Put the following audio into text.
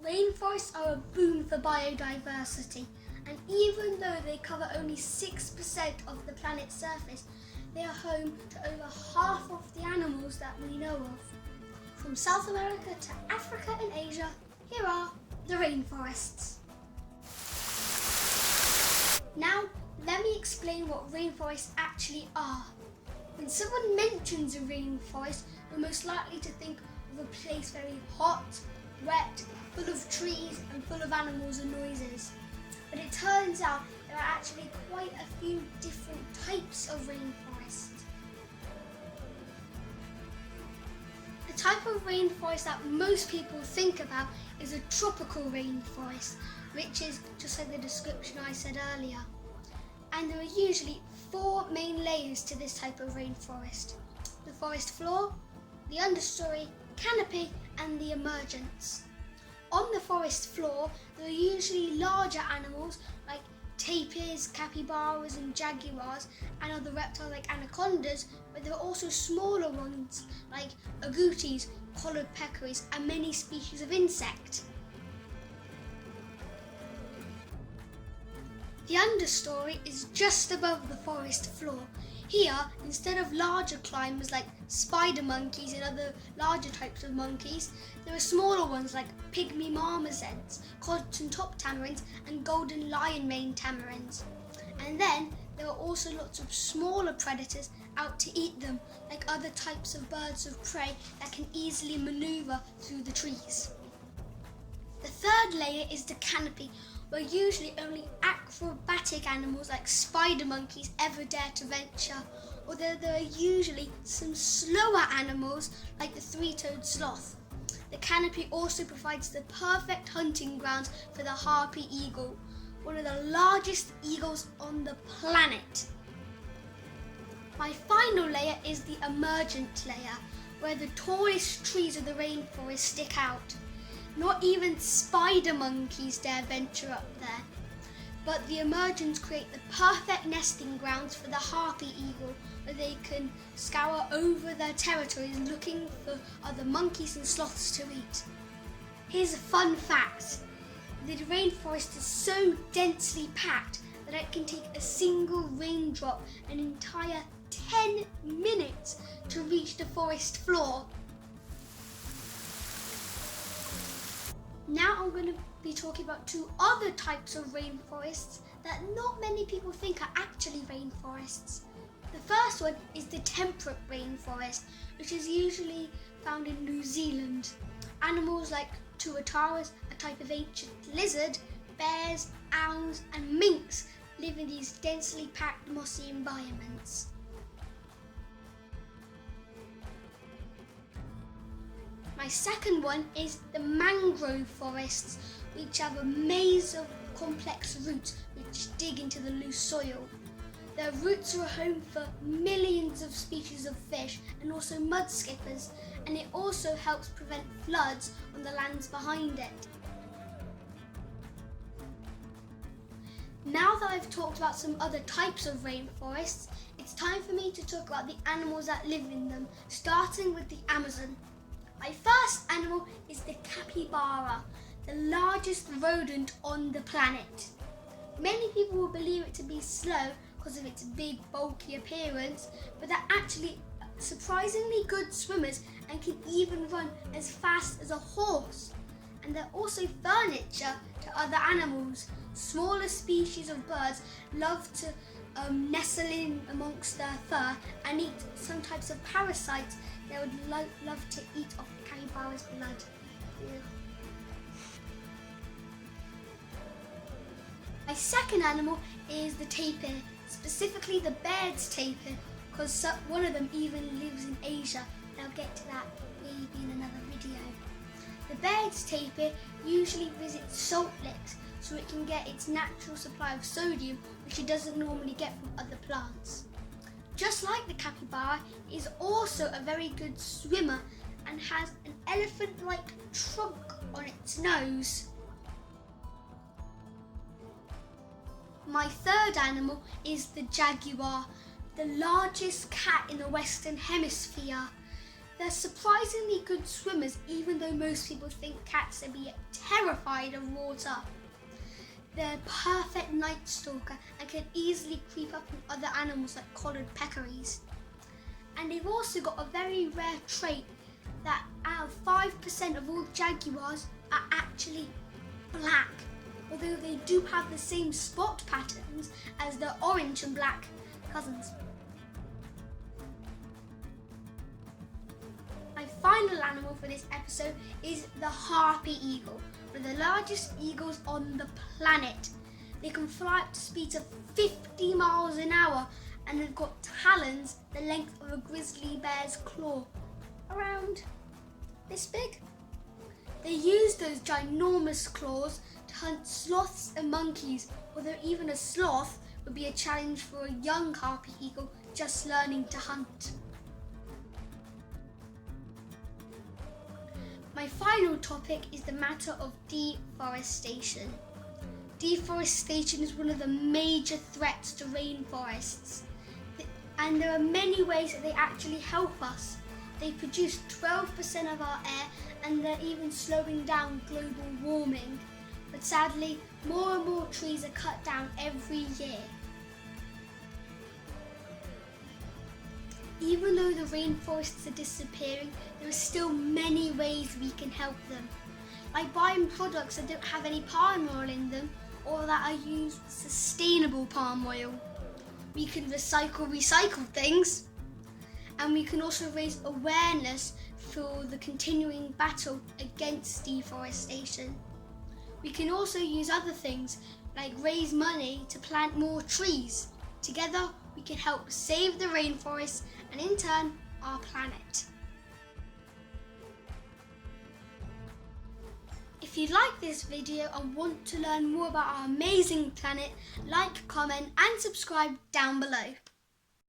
Rainforests are a boon for biodiversity, and even though they cover only 6% of the planet's surface, they are home to over half of the animals that we know of. From South America to Africa and Asia, here are the rainforests. Now, let me explain what rainforests actually are. When someone mentions a rainforest, we're most likely to think of a place very hot, wet, full of trees and full of animals and noises. But it turns out there are actually quite a few different types of rainforest. The type of rainforest that most people think about is a tropical rainforest, which is just like the description I said earlier. And there are usually 4 main layers to this type of rainforest: the forest floor, the understory, canopy, and the emergence. On the forest floor, there are usually larger animals like tapirs, capybaras, and jaguars, and other reptiles like anacondas, but there are also smaller ones like agoutis, collared peccaries, and many species of insect. The understory is just above the forest floor. Here, instead of larger climbers like spider monkeys and other larger types of monkeys, there are smaller ones like pygmy marmosets, cotton-top tamarins, and golden lion-maned tamarins. And then there are also lots of smaller predators out to eat them, like other types of birds of prey that can easily maneuver through the trees. The third layer is the canopy, where usually only acrobatic animals like spider monkeys ever dare to venture, although there are usually some slower animals like the three-toed sloth. The canopy also provides the perfect hunting grounds for the harpy eagle, one of the largest eagles on the planet. My final layer is the emergent layer, where the tallest trees of the rainforest stick out. Not even spider monkeys dare venture up there. But the emergents create the perfect nesting grounds for the harpy eagle, where they can scour over their territories looking for other monkeys and sloths to eat. Here's a fun fact. The rainforest is so densely packed that it can take a single raindrop an entire 10 minutes to reach the forest floor. Now I'm going to be talking about 2 other types of rainforests that not many people think are actually rainforests. The first one is the temperate rainforest, which is usually found in New Zealand. Animals like tuatara, a type of ancient lizard, bears, owls, and minks live in these densely packed mossy environments. My second one is the mangrove forests, which have a maze of complex roots which dig into the loose soil. Their roots are a home for millions of species of fish and also mud skippers, and it also helps prevent floods on the lands behind it. Now that I've talked about some other types of rainforests, it's time for me to talk about the animals that live in them, starting with the Amazon. My first animal is the capybara, the largest rodent on the planet. Many people will believe it to be slow because of its big, bulky appearance, but they're actually surprisingly good swimmers and can even run as fast as a horse. And they're also furniture to other animals. Smaller species of birds love to nestle in amongst their fur and eat some types of parasites. They would love to eat off the capybara's blood. Yeah. My second animal is the tapir, specifically the Baird's tapir, because one of them even lives in Asia, and I'll get to that maybe in another video. The Baird's tapir usually visits salt licks so it can get its natural supply of sodium, which it doesn't normally get from other plants. Just like the capybara, it is also a very good swimmer and has an elephant-like trunk on its nose. My third animal is the jaguar, the largest cat in the Western Hemisphere. They're surprisingly good swimmers, even though most people think cats are terrified of water. They're a perfect night stalker and can easily creep up on other animals like collared peccaries. And they've also got a very rare trait that out of 5% of all jaguars are actually black, although they do have the same spot patterns as their orange and black cousins. My final animal for this episode is the harpy eagle, one of the largest eagles on the planet. They can fly up to speeds of 50 miles an hour and they've got talons the length of a grizzly bear's claw, around this big. They use those ginormous claws to hunt sloths and monkeys, although even a sloth would be a challenge for a young harpy eagle just learning to hunt. My final topic is the matter of deforestation. Deforestation is one of the major threats to rainforests, and there are many ways that they actually help us. They produce 12% of our air and they're even slowing down global warming. But sadly, more and more trees are cut down every year. Even though the rainforests are disappearing, there are still many ways we can help them. Like buying products that don't have any palm oil in them or that are used sustainable palm oil. We can recycle things. And we can also raise awareness for the continuing battle against deforestation. We can also use other things like raise money to plant more trees. Together we can help save the rainforest and in turn our planet. If you like this video and want to learn more about our amazing planet, like, comment and subscribe down below.